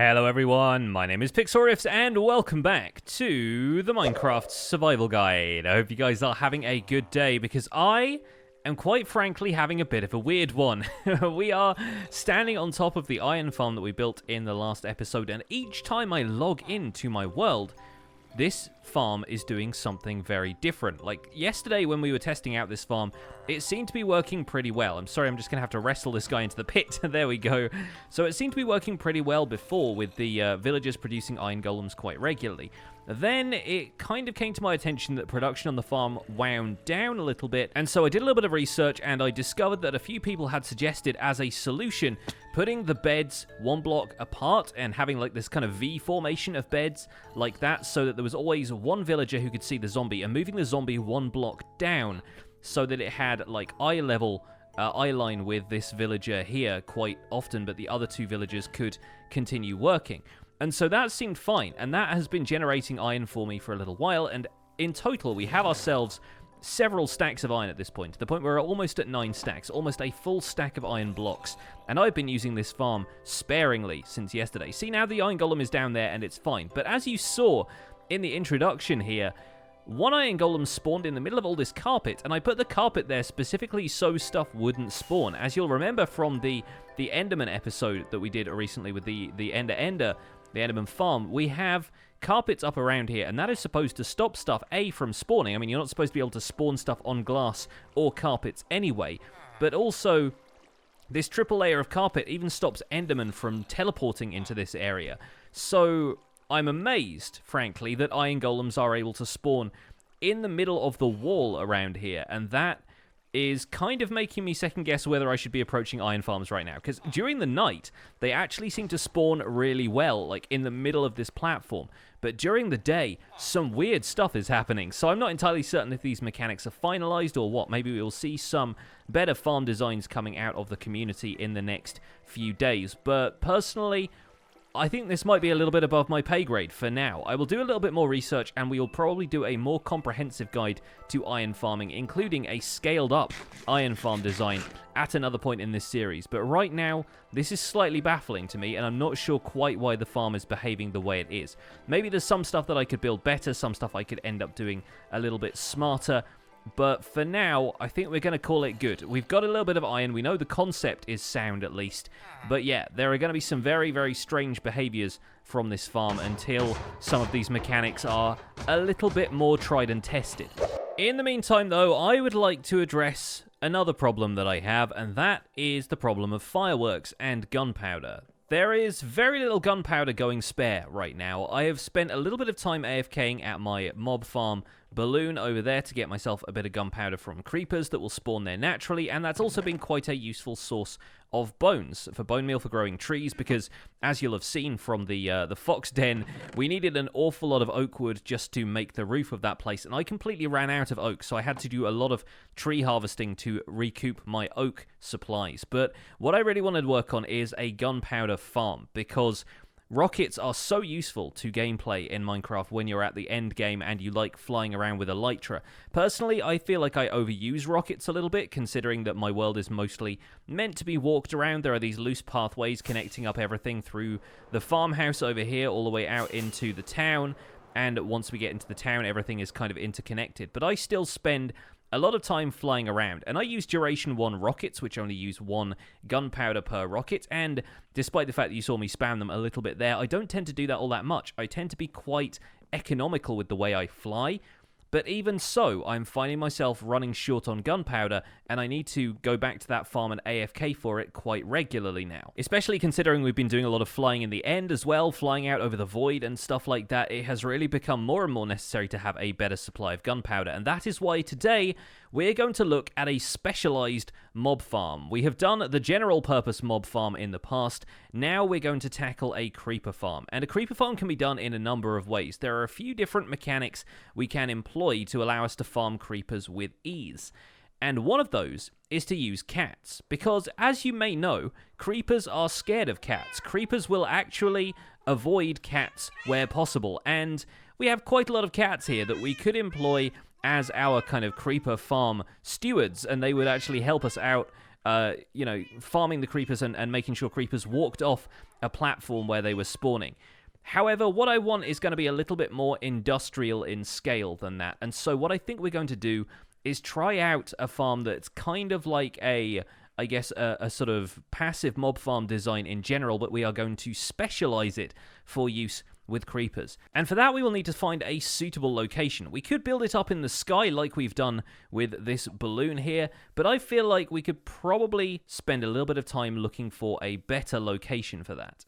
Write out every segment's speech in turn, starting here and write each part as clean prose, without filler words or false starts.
Hello everyone, my name is Pixlriffs and welcome back to the Minecraft Survival Guide. I hope you guys are having a good day because I am quite frankly having a bit of a weird one. We are standing on top of the iron farm that we built in the last episode, and each time I log into my world, this farm is doing something very different. Like yesterday when we were testing out this farm, it seemed to be working pretty well. I'm sorry, I'm just going to have to wrestle this guy into the pit. There we go. So it seemed to be working pretty well before with the villagers producing iron golems quite regularly. Then it kind of came to my attention that production on the farm wound down a little bit, and so I did a little bit of research and I discovered that a few people had suggested as a solution putting the beds one block apart and having like this kind of V formation of beds like that, so that there was always one villager who could see the zombie, and moving the zombie one block down so that it had like eye level eye line with this villager here quite often, but the other two villagers could continue working. And so that seemed fine, and that has been generating iron for me for a little while, and in total we have ourselves several stacks of iron at this point, to the point where we're almost at 9 stacks, almost a full stack of iron blocks, and I've been using this farm sparingly since yesterday. See, now the iron golem is down there and it's fine, but as you saw in the introduction here, one iron golem spawned in the middle of all this carpet, and I put the carpet there specifically so stuff wouldn't spawn. As you'll remember from the Enderman episode that we did recently with the Enderman farm, we have carpets up around here, and that is supposed to stop stuff, A, from spawning. I mean, you're not supposed to be able to spawn stuff on glass or carpets anyway, but also this triple layer of carpet even stops Enderman from teleporting into this area. So I'm amazed, frankly, that iron golems are able to spawn in the middle of the wall around here, and that is kind of making me second guess whether I should be approaching iron farms right now, because during the night they actually seem to spawn really well, like in the middle of this platform, but during the day some weird stuff is happening. So I'm not entirely certain if these mechanics are finalized or what. Maybe we'll see some better farm designs coming out of the community in the next few days, but personally I think this might be a little bit above my pay grade for now. I will do a little bit more research, and we will probably do a more comprehensive guide to iron farming, including a scaled up iron farm design at another point in this series. But right now, this is slightly baffling to me, and I'm not sure quite why the farm is behaving the way it is. Maybe there's some stuff that I could build better, some stuff I could end up doing a little bit smarter. But for now, I think we're going to call it good. We've got a little bit of iron. We know the concept is sound, at least. But yeah, there are going to be some very, very strange behaviors from this farm until some of these mechanics are a little bit more tried and tested. In the meantime, though, I would like to address another problem that I have, and that is the problem of fireworks and gunpowder. There is very little gunpowder going spare right now. I have spent a little bit of time AFKing at my mob farm balloon over there to get myself a bit of gunpowder from creepers that will spawn there naturally, and that's also been quite a useful source of bones for bone meal for growing trees, because as you'll have seen from the fox den, we needed an awful lot of oak wood just to make the roof of that place, and I completely ran out of oak, so I had to do a lot of tree harvesting to recoup my oak supplies. But what I really wanted to work on is a gunpowder farm, because rockets are so useful to gameplay in Minecraft when you're at the end game and you like flying around with elytra. Personally, I feel like I overuse rockets a little bit, considering that my world is mostly meant to be walked around. There are these loose pathways connecting up everything through the farmhouse over here all the way out into the town, and once we get into the town, everything is kind of interconnected. But I still spend a lot of time flying around, and I use Duration 1 rockets, which only use 1 gunpowder per rocket, and despite the fact that you saw me spam them a little bit there, I don't tend to do that all that much. I tend to be quite economical with the way I fly, but even so, I'm finding myself running short on gunpowder, and I need to go back to that farm and AFK for it quite regularly now. Especially considering we've been doing a lot of flying in the end as well, flying out over the void and stuff like that. It has really become more and more necessary to have a better supply of gunpowder, and that is why today we're going to look at a specialized mob farm. We have done the general purpose mob farm in the past. Now we're going to tackle a creeper farm, and a creeper farm can be done in a number of ways. There are a few different mechanics we can employ to allow us to farm creepers with ease. And one of those is to use cats, because as you may know, creepers are scared of cats. Creepers will actually avoid cats where possible, and we have quite a lot of cats here that we could employ as our kind of creeper farm stewards, and they would actually help us out farming the creepers and making sure creepers walked off a platform where they were spawning. However, what I want is going to be a little bit more industrial in scale than that. And so what I think we're going to do is try out a farm that's kind of like a sort of passive mob farm design in general, but we are going to specialize it for use with creepers. And for that, we will need to find a suitable location. We could build it up in the sky like we've done with this balloon here, but I feel like we could probably spend a little bit of time looking for a better location for that.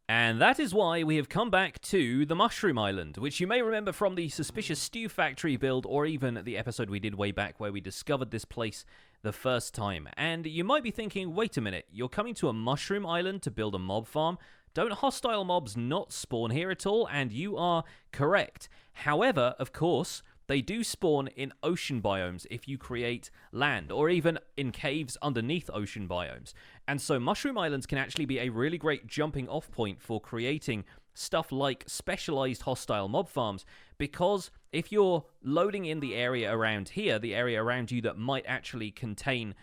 And that is why we have come back to the Mushroom Island, which you may remember from the Suspicious Stew Factory build, or even the episode we did way back where we discovered this place the first time. And you might be thinking, wait a minute, you're coming to a Mushroom Island to build a mob farm? Don't hostile mobs not spawn here at all? And you are correct. However, of course, they do spawn in ocean biomes if you create land, or even in caves underneath ocean biomes. And so Mushroom Islands can actually be a really great jumping off point for creating stuff like specialized hostile mob farms, because if you're loading in the area around here, the area around you that might actually contain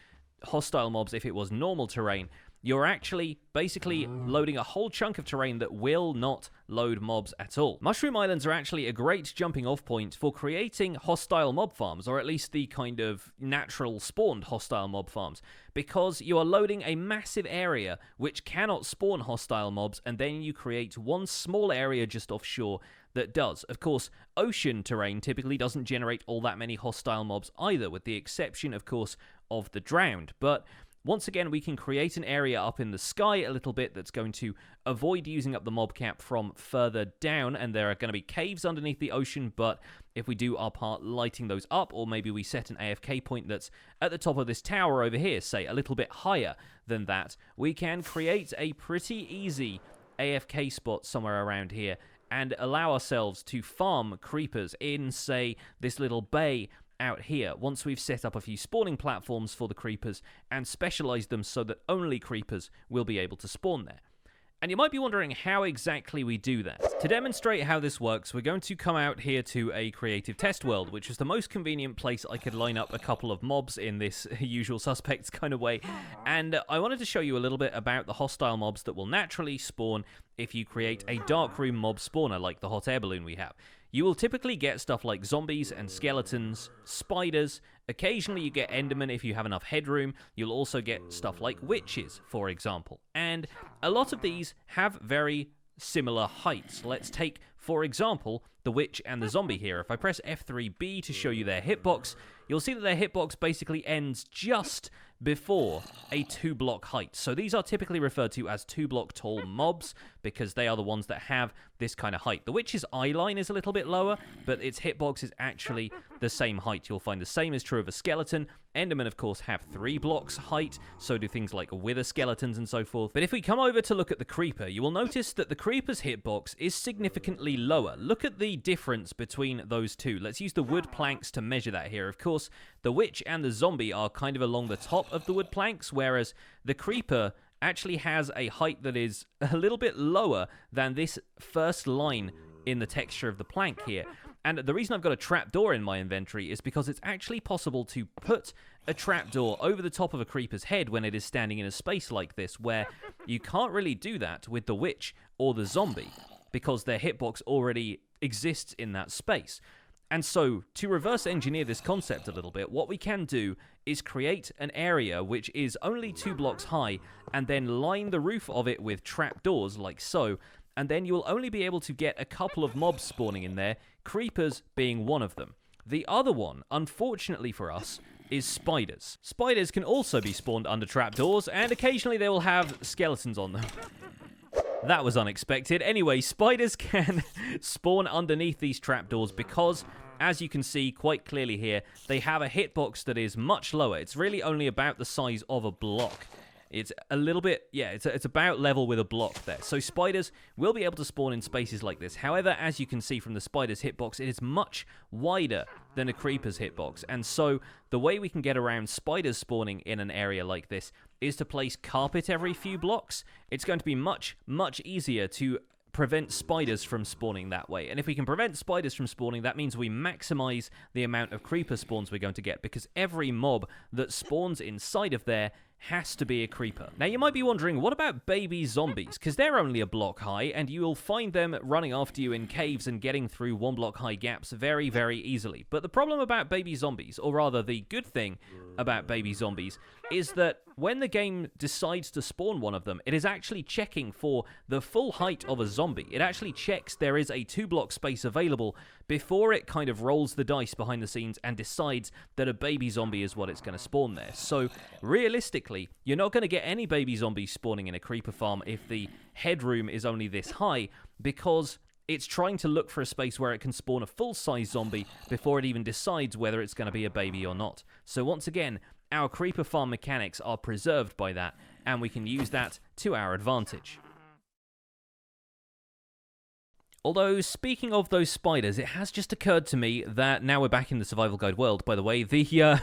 hostile mobs if it was normal terrain, you're actually basically loading a whole chunk of terrain that will not load mobs at all. Mushroom Islands are actually a great jumping off point for creating hostile mob farms, or at least the kind of natural spawned hostile mob farms, because you are loading a massive area which cannot spawn hostile mobs, and then you create one small area just offshore that does. Of course, ocean terrain typically doesn't generate all that many hostile mobs either, with the exception, of course, of the drowned. But once again, we can create an area up in the sky a little bit that's going to avoid using up the mob cap from further down, and there are going to be caves underneath the ocean, but if we do our part lighting those up, or maybe we set an AFK point that's at the top of this tower over here, say a little bit higher than that, we can create a pretty easy AFK spot somewhere around here and allow ourselves to farm creepers in, say, this little bay out here, once we've set up a few spawning platforms for the creepers and specialized them so that only creepers will be able to spawn there. And you might be wondering how exactly we do that. To demonstrate how this works, we're going to come out here to a creative test world, which is the most convenient place I could line up a couple of mobs in this usual suspects kind of way. And I wanted to show you a little bit about the hostile mobs that will naturally spawn if you create a darkroom mob spawner like the hot air balloon we have. You will typically get stuff like zombies and skeletons, spiders. Occasionally you get endermen if you have enough headroom. You'll also get stuff like witches, for example. And a lot of these have very similar heights. Let's take, for example, the witch and the zombie here. If I press F3B to show you their hitbox, you'll see that their hitbox basically ends just before a 2-block height. So these are typically referred to as 2-block tall mobs because they are the ones that have this kind of height. The witch's eye line is a little bit lower, but its hitbox is actually the same height. You'll find the same is true of a skeleton. Endermen, of course, have 3 blocks height, so do things like wither skeletons and so forth. But if we come over to look at the creeper, you will notice that the creeper's hitbox is significantly lower. Look at the difference between those two. Let's use the wood planks to measure that here. Of course, the witch and the zombie are kind of along the top of the wood planks, whereas the creeper actually has a height that is a little bit lower than this first line in the texture of the plank here. And the reason I've got a trapdoor in my inventory is because it's actually possible to put a trapdoor over the top of a creeper's head when it is standing in a space like this, where you can't really do that with the witch or the zombie because their hitbox already exists in that space. And so, to reverse engineer this concept a little bit, what we can do is create an area which is only 2 blocks high, and then line the roof of it with trapdoors like so, and then you'll only be able to get a couple of mobs spawning in there, creepers being one of them. The other one, unfortunately for us, is spiders. Spiders can also be spawned under trapdoors, and occasionally they will have skeletons on them. That was unexpected. Anyway, spiders can spawn underneath these trapdoors because, as you can see quite clearly here, they have a hitbox that is much lower. It's really only about the size of a block. It's a little bit, yeah, it's about level with a block there. So spiders will be able to spawn in spaces like this. However, as you can see from the spider's hitbox, it is much wider than a creeper's hitbox. And so the way we can get around spiders spawning in an area like this is to place carpet every few blocks. It's going to be much, much easier to prevent spiders from spawning that way. And if we can prevent spiders from spawning, that means we maximize the amount of creeper spawns we're going to get, because every mob that spawns inside of there has to be a creeper. Now, you might be wondering, what about baby zombies? Because they're only a block high, and you will find them running after you in caves and getting through 1 block high gaps very, very easily. But the problem about baby zombies, or rather the good thing about baby zombies, is that when the game decides to spawn one of them, it is actually checking for the full height of a zombie. It actually checks there is a 2-block space available before it kind of rolls the dice behind the scenes and decides that a baby zombie is what it's going to spawn there. So, realistically, you're not going to get any baby zombies spawning in a creeper farm if the headroom is only this high, because it's trying to look for a space where it can spawn a full-size zombie before it even decides whether it's going to be a baby or not. So once again, our creeper farm mechanics are preserved by that, and we can use that to our advantage. Although, speaking of those spiders, it has just occurred to me that now we're back in the survival guide world, by the way, the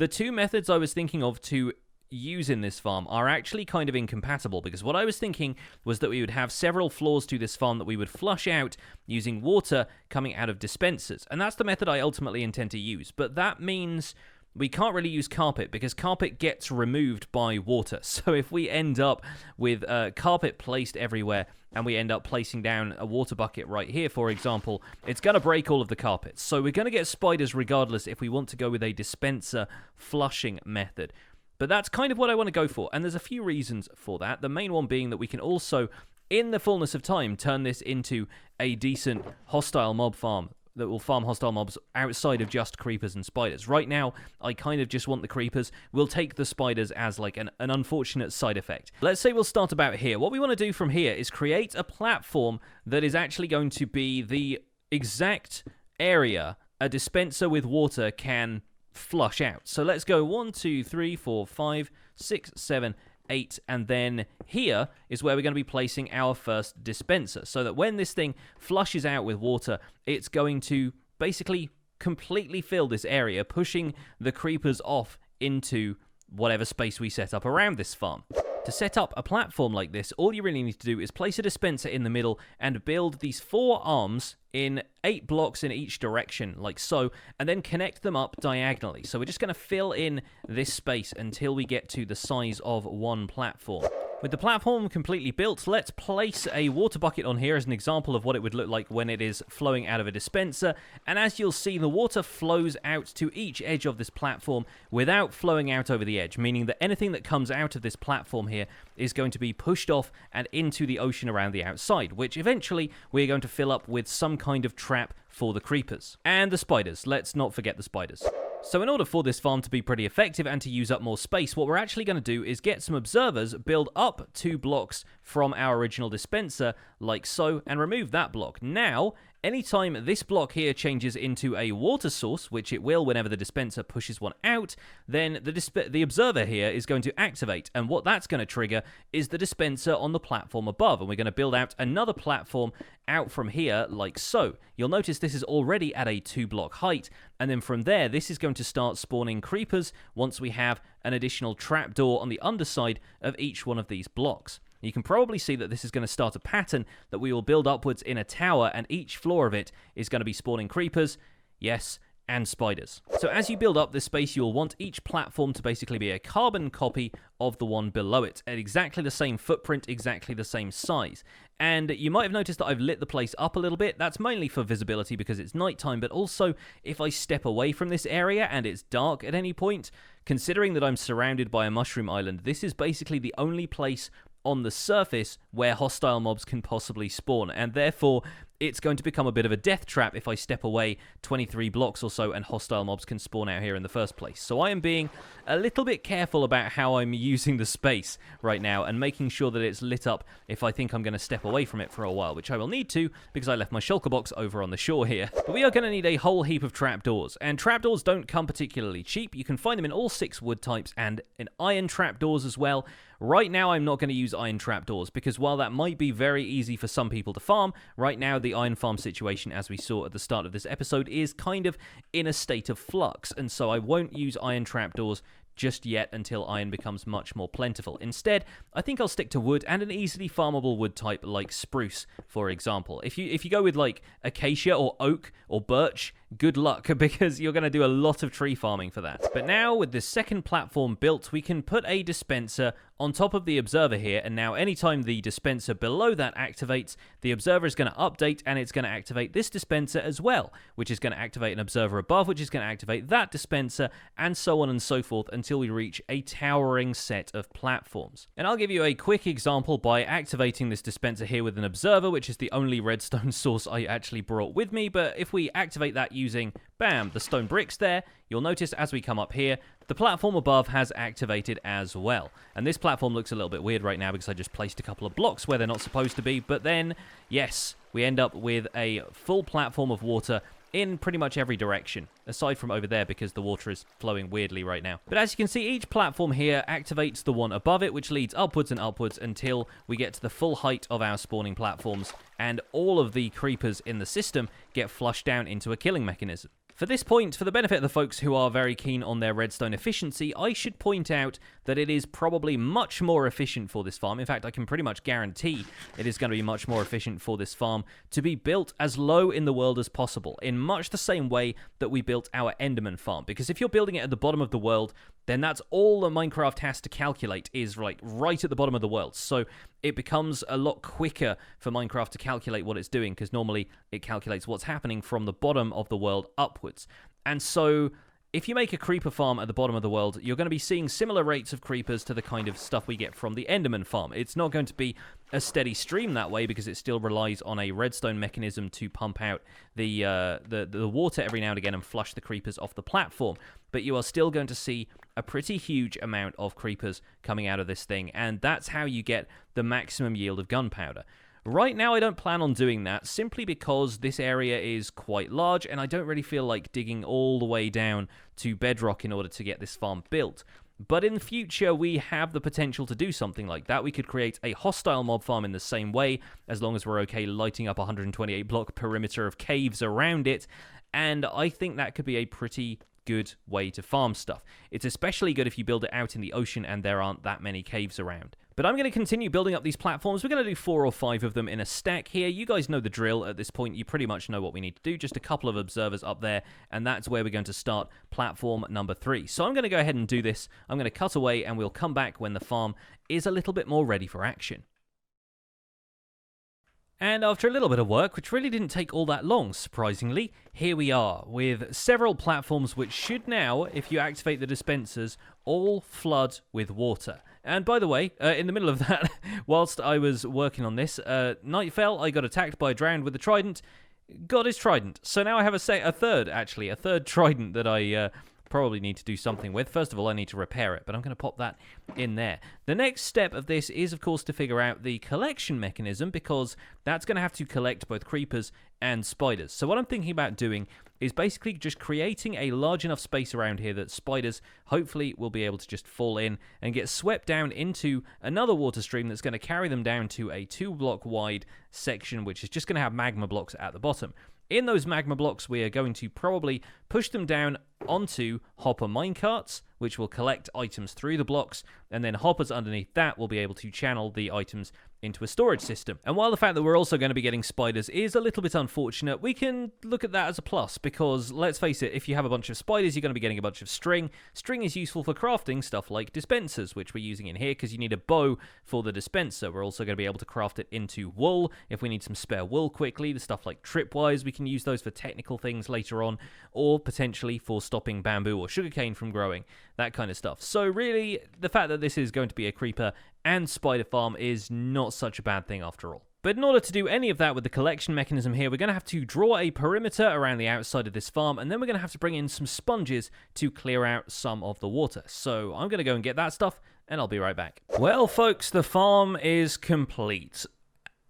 2 methods I was thinking of to use in this farm are actually kind of incompatible, because what I was thinking was that we would have several floors to this farm that we would flush out using water coming out of dispensers, and that's the method I ultimately intend to use. But that means we can't really use carpet, because carpet gets removed by water. So if we end up with carpet placed everywhere, and we end up placing down a water bucket right here, for example, it's going to break all of the carpets. So we're going to get spiders regardless if we want to go with a dispenser flushing method. But that's kind of what I want to go for, and there's a few reasons for that. The main one being that we can also, in the fullness of time, turn this into a decent hostile mob farm that will farm hostile mobs outside of just creepers and spiders. Right now, I kind of just want the creepers. We'll take the spiders as like an unfortunate side effect. Let's say we'll start about here. What we want to do from here is create a platform that is actually going to be the exact area a dispenser with water can flush out. So let's go 1, 2, 3, 4, 5, 6, 7, 8, and then here is where we're going to be placing our first dispenser, so that when this thing flushes out with water, it's going to basically completely fill this area, pushing the creepers off into whatever space we set up around this farm. To set up a platform like this, all you really need to do is place a dispenser in the middle and build these 4 arms in 8 blocks in each direction, like so, and then connect them up diagonally. So we're just going to fill in this space until we get to the size of 1 platform. With the platform completely built, let's place a water bucket on here as an example of what it would look like when it is flowing out of a dispenser. And as you'll see, the water flows out to each edge of this platform without flowing out over the edge, meaning that anything that comes out of this platform here is going to be pushed off and into the ocean around the outside, which eventually we're going to fill up with some kind of trap for the creepers. And the spiders. Let's not forget the spiders. So in order for this farm to be pretty effective and to use up more space, what we're actually going to do is get some observers, build up 2 blocks from our original dispenser, like so, and remove that block. Now, anytime this block here changes into a water source, which it will whenever the dispenser pushes one out, then the observer here is going to activate, and what that's going to trigger is the dispenser on the platform above, and we're going to build out another platform out from here, like so. You'll notice this is already at a 2-block height, and then from there, this is going to start spawning creepers once we have an additional trapdoor on the underside of each one of these blocks. You can probably see that this is going to start a pattern that we will build upwards in a tower, and each floor of it is going to be spawning creepers, yes, and spiders. So as you build up this space, you'll want each platform to basically be a carbon copy of the one below it, at exactly the same footprint, exactly the same size. And you might have noticed that I've lit the place up a little bit. That's mainly for visibility because it's nighttime, but also if I step away from this area and it's dark at any point, considering that I'm surrounded by a mushroom island, this is basically the only place on the surface where hostile mobs can possibly spawn, and therefore it's going to become a bit of a death trap if I step away 23 blocks or so and hostile mobs can spawn out here in the first place. So I am being a little bit careful about how I'm using the space right now and making sure that it's lit up if I think I'm going to step away from it for a while, which I will need to because I left my shulker box over on the shore here. But we are going to need a whole heap of trapdoors, and trapdoors don't come particularly cheap. You can find them in all 6 wood types and in iron trapdoors as well. Right now, I'm not going to use iron trapdoors because while that might be very easy for some people to farm, right now the iron farm situation, as we saw at the start of this episode, is kind of in a state of flux, and so I won't use iron trapdoors just yet until iron becomes much more plentiful. Instead, I think I'll stick to wood and an easily farmable wood type like spruce, for example. If you go with like acacia or oak or birch, good luck, because you're going to do a lot of tree farming for that. But now with the second platform built, we can put a dispenser on top of the observer here, and now anytime the dispenser below that activates, the observer is going to update and it's going to activate this dispenser as well, which is going to activate an observer above, which is going to activate that dispenser, and so on and so forth until we reach a towering set of platforms. And I'll give you a quick example by activating this dispenser here with an observer, which is the only redstone source I actually brought with me. But if we activate that using, bam, the stone bricks there, you'll notice as we come up here, the platform above has activated as well. And this platform looks a little bit weird right now because I just placed a couple of blocks where they're not supposed to be. But then, yes, we end up with a full platform of water in pretty much every direction, aside from over there because the water is flowing weirdly right now. But as you can see, each platform here activates the one above it, which leads upwards and upwards until we get to the full height of our spawning platforms, and all of the creepers in the system get flushed down into a killing mechanism. For this point, for the benefit of the folks who are very keen on their redstone efficiency, I should point out that it is probably much more efficient for this farm. In fact, I can pretty much guarantee it is going to be much more efficient for this farm to be built as low in the world as possible, in much the same way that we built our Enderman farm. Because if you're building it at the bottom of the world, then that's all that Minecraft has to calculate, is like right at the bottom of the world. So it becomes a lot quicker for Minecraft to calculate what it's doing, because normally it calculates what's happening from the bottom of the world upwards. And so if you make a creeper farm at the bottom of the world, you're going to be seeing similar rates of creepers to the kind of stuff we get from the Enderman farm. It's not going to be a steady stream that way because it still relies on a redstone mechanism to pump out the water every now and again and flush the creepers off the platform. But you are still going to see a pretty huge amount of creepers coming out of this thing, and that's how you get the maximum yield of gunpowder. Right now, I don't plan on doing that, simply because this area is quite large, and I don't really feel like digging all the way down to bedrock in order to get this farm built. But in the future, we have the potential to do something like that. We could create a hostile mob farm in the same way, as long as we're okay lighting up a 128 block perimeter of caves around it, and I think that could be a pretty good way to farm stuff. It's especially good if you build it out in the ocean and there aren't that many caves around. But I'm going to continue building up these platforms. We're going to do 4 or 5 of them in a stack here. You guys know the drill at this point. You pretty much know what we need to do. Just a couple of observers up there, and that's where we're going to start platform number 3. So I'm going to go ahead and do this. I'm going to cut away, and we'll come back when the farm is a little bit more ready for action. And after a little bit of work, which really didn't take all that long, surprisingly, here we are, with several platforms which should now, if you activate the dispensers, all flood with water. And by the way, in the middle of that, whilst I was working on this, night fell, I got attacked by a drowned with a trident, got his trident. So now I have a third trident that I probably need to do something with. First of all, I need to repair it, but I'm going to pop that in there. The next step of this is, of course, to figure out the collection mechanism, because that's going to have to collect both creepers and spiders. So what I'm thinking about doing is basically just creating a large enough space around here that spiders hopefully will be able to just fall in and get swept down into another water stream that's going to carry them down to a 2-block wide section, which is just going to have magma blocks at the bottom. In those magma blocks, we are going to probably push them down onto hopper minecarts, which will collect items through the blocks, and then hoppers underneath that will be able to channel the items into a storage system. And while the fact that we're also going to be getting spiders is a little bit unfortunate, we can look at that as a plus, because let's face it, if you have a bunch of spiders, you're going to be getting a bunch of string. String is useful for crafting stuff like dispensers, which we're using in here because you need a bow for the dispenser. We're also going to be able to craft it into wool if we need some spare wool quickly. The stuff like tripwires, we can use those for technical things later on, or potentially for stopping bamboo or sugarcane from growing, that kind of stuff. So really, the fact that this is going to be a creeper and spider farm is not such a bad thing after all. But in order to do any of that with the collection mechanism here, we're going to have to draw a perimeter around the outside of this farm, and then we're going to have to bring in some sponges to clear out some of the water. So I'm going to go and get that stuff, and I'll be right back. Well, folks, the farm is complete.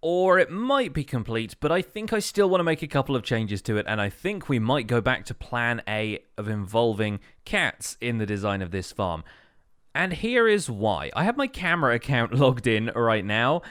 Or it might be complete, but I think I still want to make a couple of changes to it, and I think we might go back to plan A of involving cats in the design of this farm. And here is why. I have my camera account logged in right now,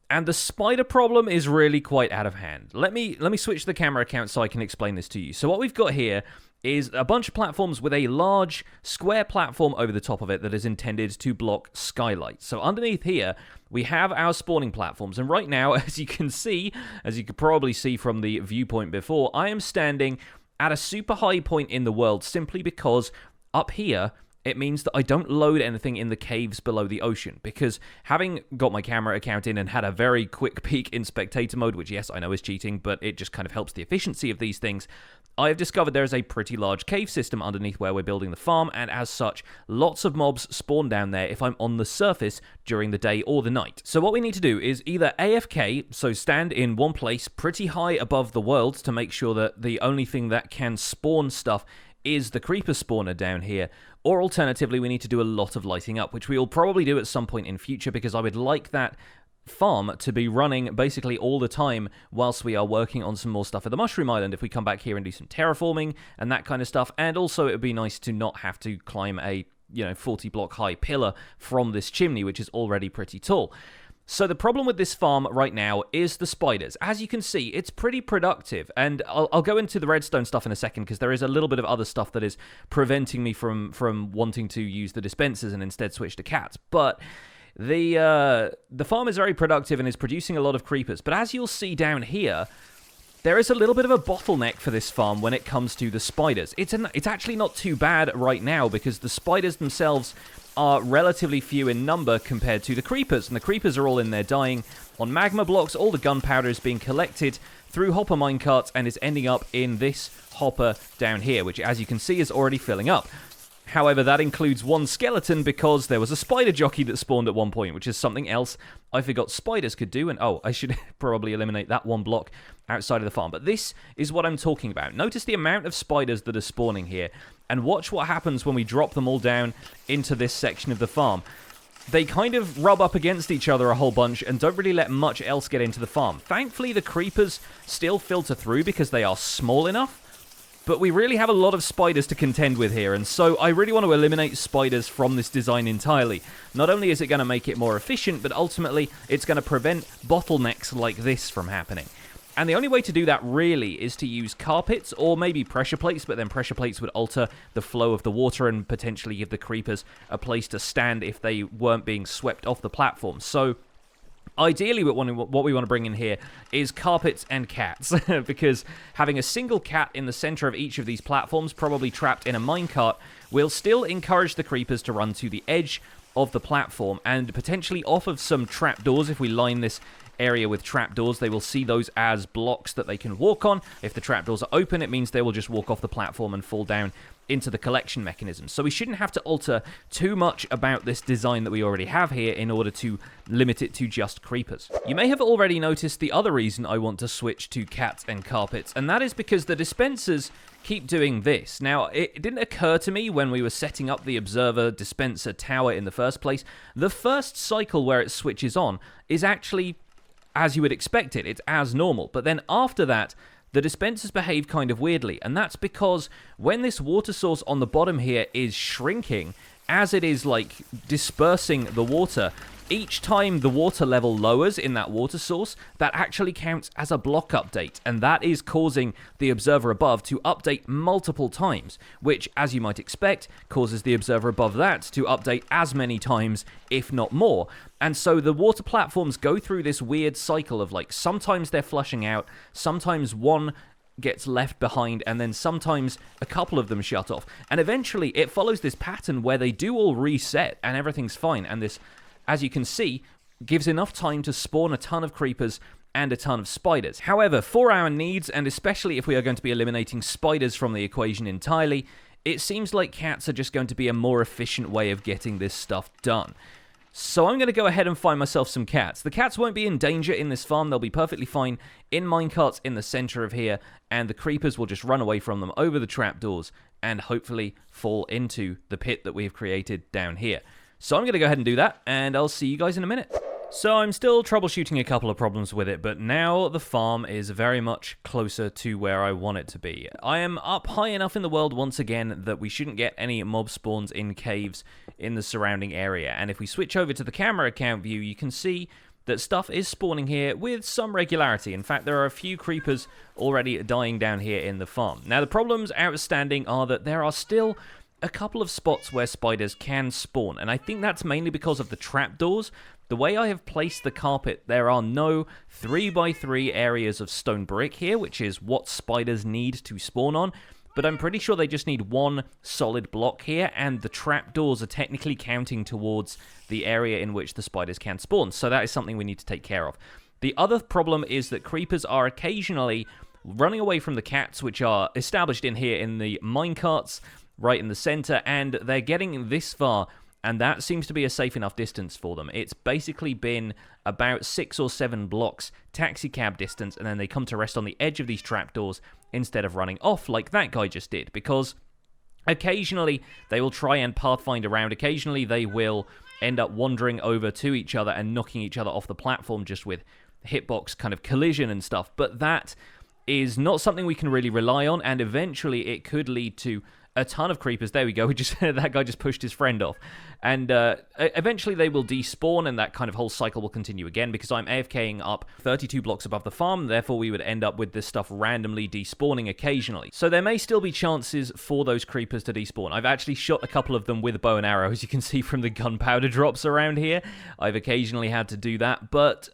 And the spider problem is really quite out of hand. Let me switch the camera account so I can explain this to you. So what we've got here is a bunch of platforms with a large square platform over the top of it that is intended to block skylight. So underneath here, we have our spawning platforms. And right now, as you can see, as you could probably see from the viewpoint before, I am standing at a super high point in the world simply because up here, it means that I don't load anything in the caves below the ocean, because having got my camera account in and had a very quick peek in spectator mode, which yes, I know is cheating, but it just kind of helps the efficiency of these things, I have discovered there is a pretty large cave system underneath where we're building the farm, and as such, lots of mobs spawn down there if I'm on the surface during the day or the night. So what we need to do is either AFK, so stand in one place pretty high above the world to make sure that the only thing that can spawn stuff is the creeper spawner down here, or alternatively we need to do a lot of lighting up, which we will probably do at some point in future, because I would like that farm to be running basically all the time whilst we are working on some more stuff at the Mushroom Island if we come back here and do some terraforming and that kind of stuff. And also it would be nice to not have to climb a 40 block high pillar from this chimney, which is already pretty tall. So the problem with this farm right now is the spiders. As you can see, it's pretty productive, and I'll go into the redstone stuff in a second, because there is a little bit of other stuff that is preventing me from wanting to use the dispensers and instead switch to cats. But the farm is very productive and is producing a lot of creepers. But as you'll see down here, there is a little bit of a bottleneck for this farm when it comes to the spiders. It's actually not too bad right now, because the spiders themselves are relatively few in number compared to the creepers, and the creepers are all in there dying on magma blocks. All the gunpowder is being collected through hopper minecarts and is ending up in this hopper down here, which as you can see is already filling up. However, that includes one skeleton because there was a spider jockey that spawned at one point, which is something else I forgot spiders could do. And oh, I should probably eliminate that one block outside of the farm. But this is what I'm talking about. Notice the amount of spiders that are spawning here, and watch what happens when we drop them all down into this section of the farm. They kind of rub up against each other a whole bunch and don't really let much else get into the farm. Thankfully, the creepers still filter through because they are small enough. But we really have a lot of spiders to contend with here, and so I really want to eliminate spiders from this design entirely. Not only is it going to make it more efficient, but ultimately it's going to prevent bottlenecks like this from happening. And the only way to do that really is to use carpets or maybe pressure plates, but then pressure plates would alter the flow of the water and potentially give the creepers a place to stand if they weren't being swept off the platform. So ideally, what we want to bring in here is carpets and cats, because having a single cat in the center of each of these platforms, probably trapped in a minecart, will still encourage the creepers to run to the edge of the platform and potentially off of some trapdoors. If we line this area with trapdoors, they will see those as blocks that they can walk on. If the trapdoors are open, it means they will just walk off the platform and fall down into the collection mechanism. So we shouldn't have to alter too much about this design that we already have here in order to limit it to just creepers. You may have already noticed the other reason I want to switch to cats and carpets, and that is because the dispensers keep doing this. Now, it didn't occur to me when we were setting up the observer dispenser tower in the first place. The first cycle where it switches on is actually as you would expect it. It's as normal. But then after that, the dispensers behave kind of weirdly, and that's because when this water source on the bottom here is shrinking, as it is like dispersing the water, each time the water level lowers in that water source, that actually counts as a block update, and that is causing the observer above to update multiple times, which, as you might expect, causes the observer above that to update as many times, if not more. And so the water platforms go through this weird cycle of, like, sometimes they're flushing out, sometimes one gets left behind, and then sometimes a couple of them shut off. And eventually it follows this pattern where they do all reset and everything's fine, and this, as you can see, gives enough time to spawn a ton of creepers and a ton of spiders. However, for our needs, and especially if we are going to be eliminating spiders from the equation entirely, it seems like cats are just going to be a more efficient way of getting this stuff done. So I'm going to go ahead and find myself some cats. The cats won't be in danger in this farm. They'll be perfectly fine in minecarts in the center of here, and the creepers will just run away from them over the trapdoors and hopefully fall into the pit that we've created down here. So I'm going to go ahead and do that, and I'll see you guys in a minute. So I'm still troubleshooting a couple of problems with it, but now the farm is very much closer to where I want it to be. I am up high enough in the world once again that we shouldn't get any mob spawns in caves in the surrounding area. And if we switch over to the camera account view, you can see that stuff is spawning here with some regularity. In fact, there are a few creepers already dying down here in the farm. Now, the problems outstanding are that there are still a couple of spots where spiders can spawn, and I think that's mainly because of the trapdoors. The way I have placed the carpet, there are no 3x3 areas of stone brick here, which is what spiders need to spawn on. But I'm pretty sure they just need one solid block here, and the trapdoors are technically counting towards the area in which the spiders can spawn. So that is something we need to take care of. The other problem is that creepers are occasionally running away from the cats, which are established in here in the minecarts, right in the center, and they're getting this far, and that seems to be a safe enough distance for them. It's basically been about 6 or 7 blocks taxicab distance, and then they come to rest on the edge of these trapdoors instead of running off like that guy just did, because occasionally they will try and pathfind around. Occasionally they will end up wandering over to each other and knocking each other off the platform just with hitbox kind of collision and stuff, but that is not something we can really rely on, and eventually it could lead to a ton of creepers. There we go. That guy just pushed his friend off. And eventually they will despawn, and that kind of whole cycle will continue again, because I'm AFKing up 32 blocks above the farm. Therefore, we would end up with this stuff randomly despawning occasionally. So there may still be chances for those creepers to despawn. I've actually shot a couple of them with a bow and arrow, as you can see from the gunpowder drops around here. I've occasionally had to do that, but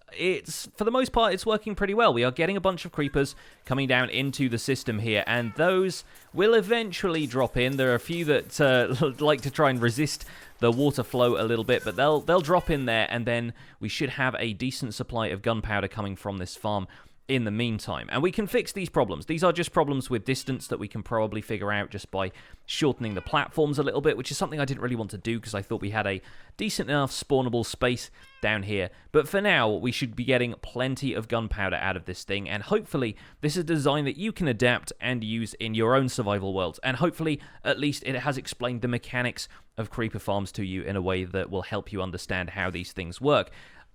for the most part, it's working pretty well. We are getting a bunch of creepers coming down into the system here, and those will eventually drop in. There are a few that like to try and resist the water flow a little bit, but they'll drop in there, and then we should have a decent supply of gunpowder coming from this farm in the meantime. And we can fix these problems. These are just problems with distance that we can probably figure out just by shortening the platforms a little bit, which is something I didn't really want to do because I thought we had a decent enough spawnable space down here. But for now, we should be getting plenty of gunpowder out of this thing, and hopefully this is a design that you can adapt and use in your own survival worlds, and hopefully at least it has explained the mechanics of creeper farms to you in a way that will help you understand how these things work.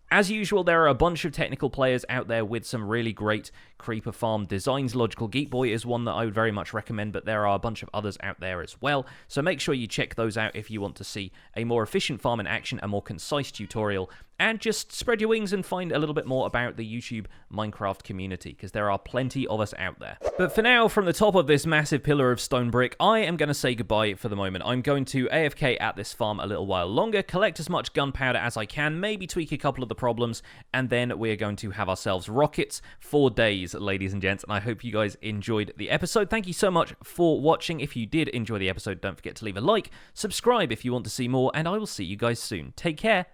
As usual, there are a bunch of technical players out there with some really great creeper farm designs. Logical Geek Boy is one that I would very much recommend, but there are a bunch of others out there as well. So make sure you check those out if you want to see a more efficient farm in action, a more concise tutorial, and just spread your wings and find a little bit more about the YouTube Minecraft community, because there are plenty of us out there. But for now, from the top of this massive pillar of stone brick, I am going to say goodbye for the moment. I'm going to AFK at this farm a little while longer, collect as much gunpowder as I can, maybe tweak a couple of the problems, and then we're going to have ourselves rockets for days, ladies and gents, and I hope you guys enjoyed the episode. Thank you so much for watching. If you did enjoy the episode, don't forget to leave a like, subscribe if you want to see more, and I will see you guys soon. Take care.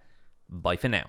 Bye for now.